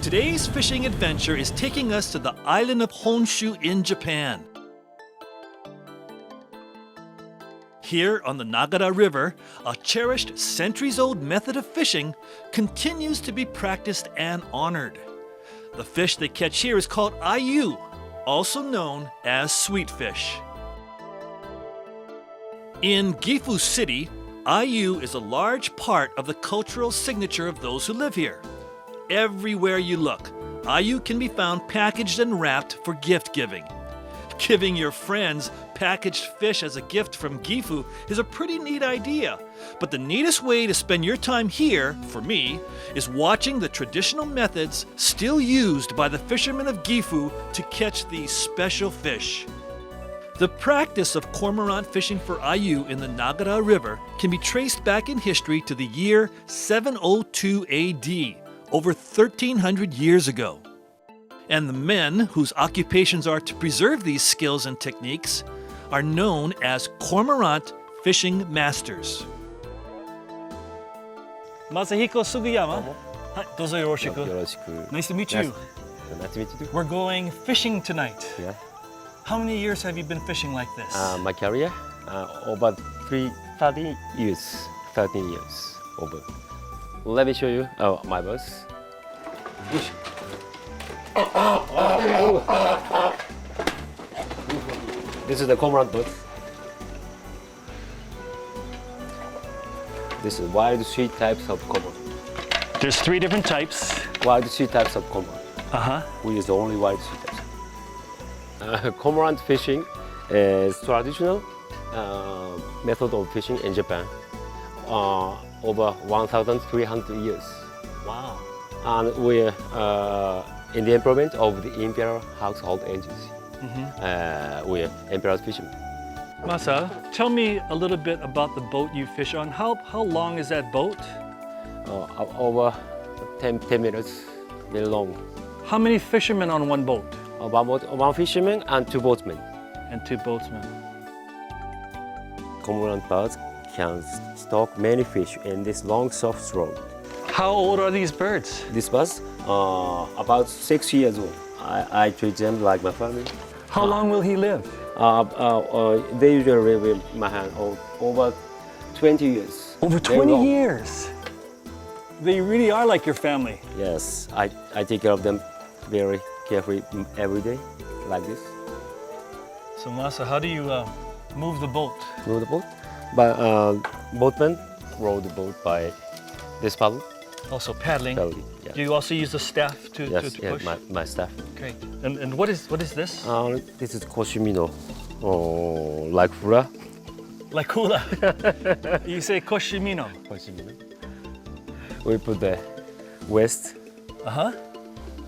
Today's fishing adventure is taking us to the island of Honshu in Japan. Here on the Nagara River, a cherished centuries-old method of fishing continues to be practiced and honored. The fish they catch here is called ayu, also known as sweetfish. In Gifu City, ayu is a large part of the cultural signature of those who live here. Everywhere you look, ayu can be found packaged and wrapped for gift giving. Giving your friends packaged fish as a gift from Gifu is a pretty neat idea, but the neatest way to spend your time here, for me, is watching the traditional methods still used by the fishermen of Gifu to catch these special fish. The practice of cormorant fishing for ayu in the Nagara River can be traced back in history to the year 702 AD, over 1,300 years ago. And the men whose occupations are to preserve these skills and techniques are known as cormorant fishing masters. Masahiko Sugiyama. Hi, dozo yoroshiku. Nice to meet you. Nice to meet you too. We're going fishing tonight. Yeah. How many years have you been fishing like this? My career, over 13 years. 13 years over. Let me show you my boats. This is the Cormorant Birds. This is wild sweet types of cormorant. There's 3 different types. Wild sweet types of cormorant. We use only wild sweet types. Cormorant fishing is traditional method of fishing in Japan. Over 1,300 years. Wow. And we're in the improvement of the Imperial Household agency. We're Imperial fishermen. Masa, tell me a little bit about the boat you fish on. How long is that boat? Over 10 meters, very long. How many fishermen on one boat? About 1 fisherman and 2 boatmen. And 2 boatsmen. Cormorant birds can stock many fish in this long, soft road. How old are these birds? This birds about 6 years old. I treat them like my family. How long will he live? They usually live in my hand over 20 years. Over 20 years? They really are like your family. Yes, I take care of them very carefully every day, like this. So Masa, how do you move the boat? Move the boat? Boatmen row the boat by this paddle. Also paddling. Yeah. Do you also use the staff to push? Yes, my staff. Great. And what is this? This is koshimino, like hula. Like hula. You say koshimino. Koshimino. We put the waist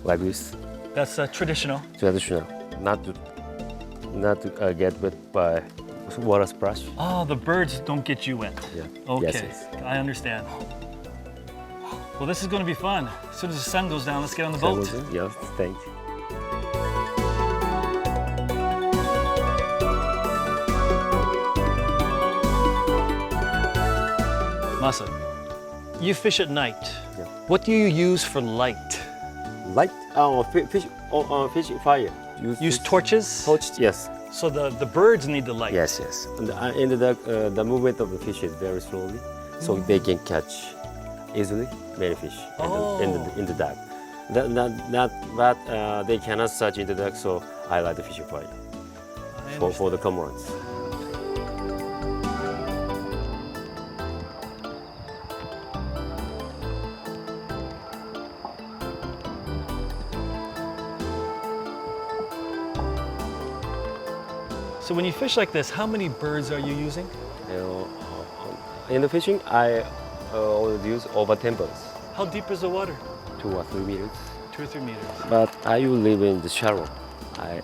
like this. That's traditional. Traditional, not to get wet by water splash. Oh, the birds don't get you wet. Yeah. Okay, Yes. I understand. Well, this is going to be fun. As soon as the sun goes down, let's get on the boat. Yes, thank you. Masa, you fish at night. Yeah. What do you use for light? Light? Fish fire. Use torches? Torches, yes. So the birds need the light. Yes. And the movement of the fish is very slowly, so they can catch easily many fish in the dark. But they cannot search in the dark, so I like the fishing fire for the cormorants. So when you fish like this, how many birds are you using? In the fishing, I always use over 10 birds. How deep is the water? 2 or 3 meters. 2 or 3 meters. But ayu live in the shallow. I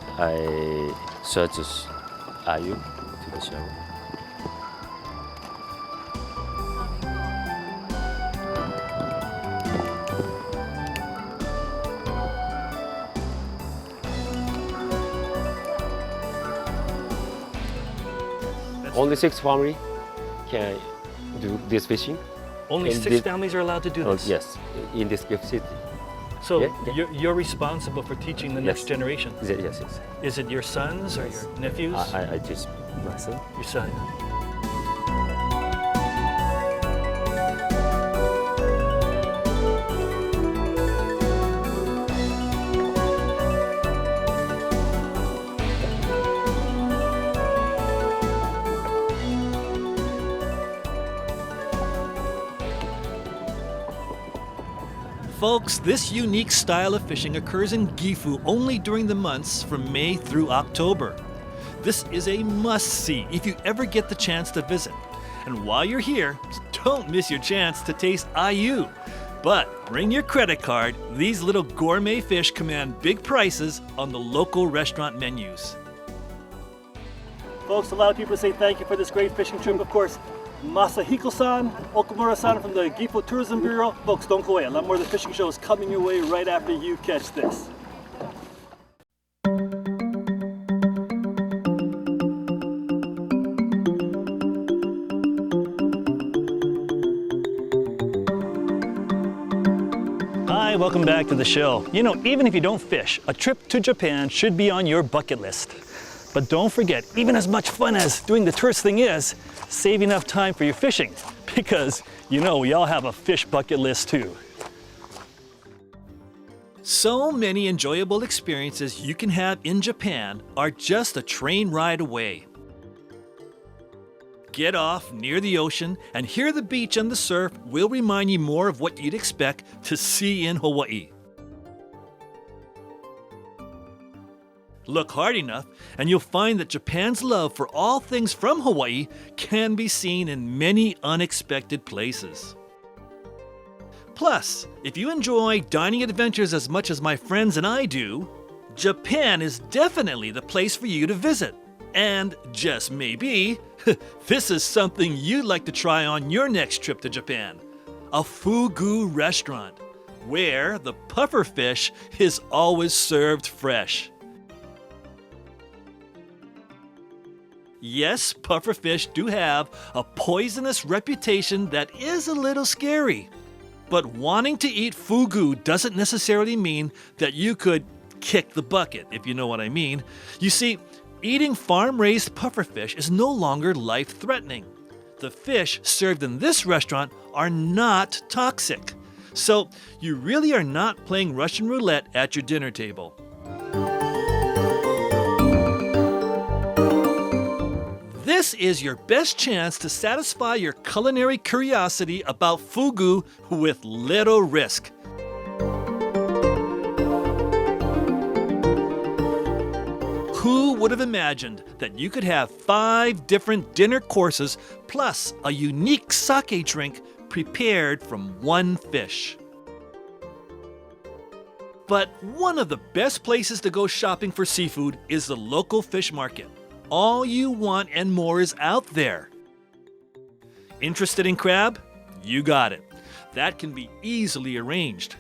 search ayu to the shallow. Only 6 families can do this fishing. Only 6 families are allowed to do this? Yes, in this Gifu City. So Yeah. you're responsible for teaching the next Yes. generation. Yes. Is it your sons or your nephews? I teach my son. Your son. Folks, this unique style of fishing occurs in Gifu only during the months from May through October. This is a must-see if you ever get the chance to visit. And while you're here, don't miss your chance to taste ayu. But bring your credit card. These little gourmet fish command big prices on the local restaurant menus. Folks, a lot of people say thank you for this great fishing trip. Of course, Masahiko-san, Okamura-san from the Gifu Tourism Bureau. Folks, don't go away. A lot more of the fishing show is coming your way right after you catch this. Hi, welcome back to the show. You know, even if you don't fish, a trip to Japan should be on your bucket list. But don't forget, even as much fun as doing the tourist thing is, save enough time for your fishing, because you know we all have a fish bucket list too. So many enjoyable experiences you can have in Japan are just a train ride away. Get off near the ocean and hear the beach and the surf will remind you more of what you'd expect to see in Hawaii. Look hard enough, and you'll find that Japan's love for all things from Hawaii can be seen in many unexpected places. Plus, if you enjoy dining adventures as much as my friends and I do, Japan is definitely the place for you to visit. And just maybe, this is something you'd like to try on your next trip to Japan: a fugu restaurant, where the pufferfish is always served fresh. Yes, pufferfish do have a poisonous reputation that is a little scary. But wanting to eat fugu doesn't necessarily mean that you could kick the bucket, if you know what I mean. You see, eating farm-raised pufferfish is no longer life-threatening. The fish served in this restaurant are not toxic. So you really are not playing Russian roulette at your dinner table. This is your best chance to satisfy your culinary curiosity about fugu with little risk. Who would have imagined that you could have 5 different dinner courses plus a unique sake drink prepared from one fish? But one of the best places to go shopping for seafood is the local fish market. All you want and more is out there. Interested in crab? You got it. That can be easily arranged.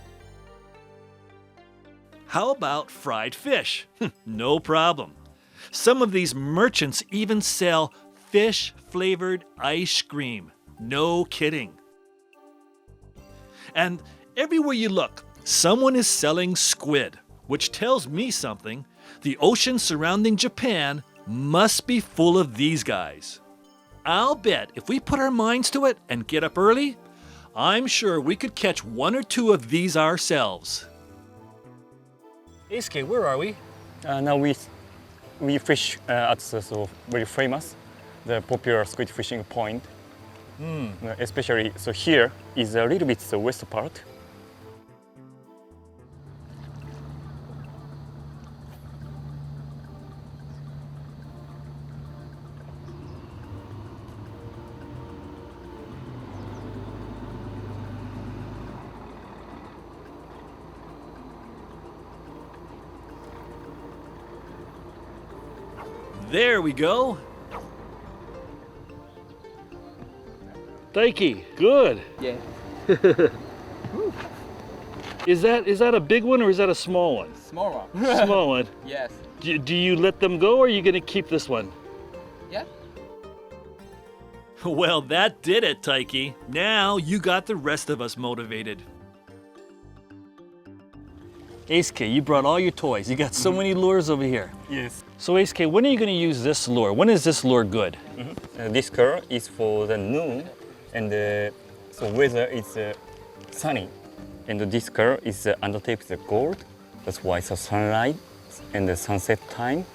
How about fried fish? No problem. Some of these merchants even sell fish-flavored ice cream. No kidding. And everywhere you look, someone is selling squid, which tells me something. The ocean surrounding Japan must be full of these guys. I'll bet if we put our minds to it and get up early, I'm sure we could catch 1 or 2 of these ourselves. Eisuke, where are we? Now we fish at the very famous, the popular squid fishing point. Especially, so here is a little bit the west part. There we go. Daiki, good. Yeah. Is that a big one or is that a small one? Small one. Small one. Yes. Do you let them go or are you going to keep this one? Yeah. Well, that did it, Taiki. Now you got the rest of us motivated. Ace-K, you brought all your toys. You got so many lures over here. Yes. So Ace-K, when are you going to use this lure? When is this lure good? This color is for the noon, and so weather is sunny. And this color is undertaped the gold. That's why the sunlight and the sunset time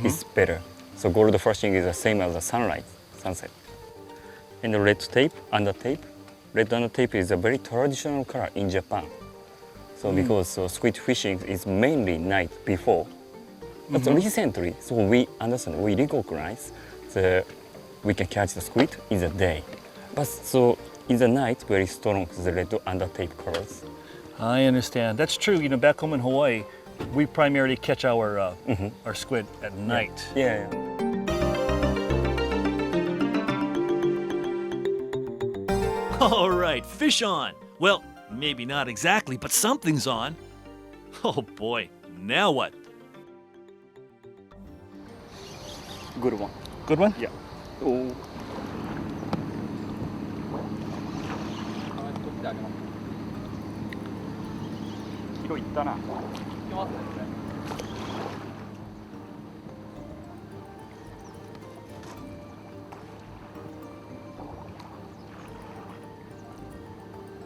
is better. So gold flashing is the same as the sunlight, sunset. And the red tape, undertape. Red undertape is a very traditional color in Japan. So because squid fishing is mainly night before. But recently, so we understand, we recognize we can catch the squid in the day. But so in the night, very strong the red undertape colors. I understand. That's true. You know, back home in Hawaii, we primarily catch our squid at night. Yeah. All right, fish on. Well, maybe not exactly, but something's on. Oh boy, now what? Good one. Good one? Yeah. Oh.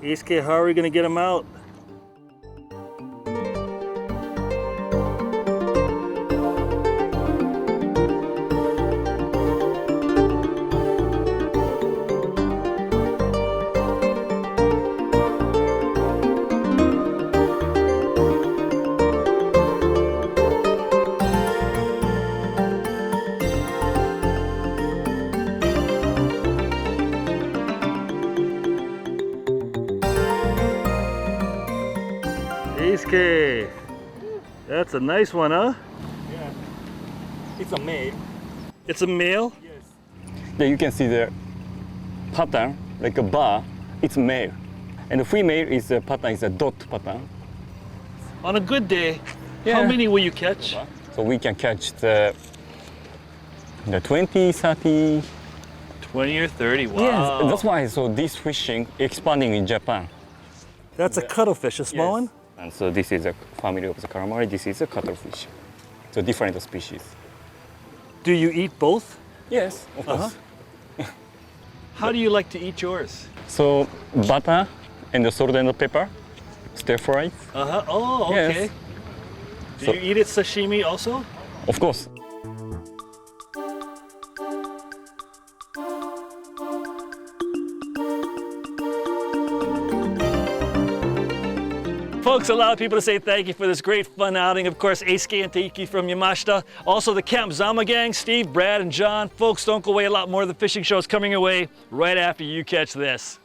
Ace-K, how are we gonna get him out? Ace-K, that's a nice one, huh? Yeah. It's a male. It's a male? Yes. There you can see the pattern, like a bar. It's male. And the female is the pattern is a dot pattern. On a good day, Yeah. how many will you catch? So we can catch the 20, 30. 20 or 30, wow. Yes, that's why so this fishing expanding in Japan. That's a cuttlefish, a small one? And so this is a family of the calamari. This is a cuttlefish. So different species. Do you eat both? Yes, of course. How do you like to eat yours? So butter and the salt and the pepper, stir fry. Oh, Yes. okay. Do So- you eat it sashimi also? Of course. Folks, a lot of people to say thank you for this great fun outing. Of course, Ace-K and Taiki from Yamashita. Also the Camp Zama gang, Steve, Brad, and John. Folks, don't go away. A lot more of the fishing shows coming your way right after you catch this.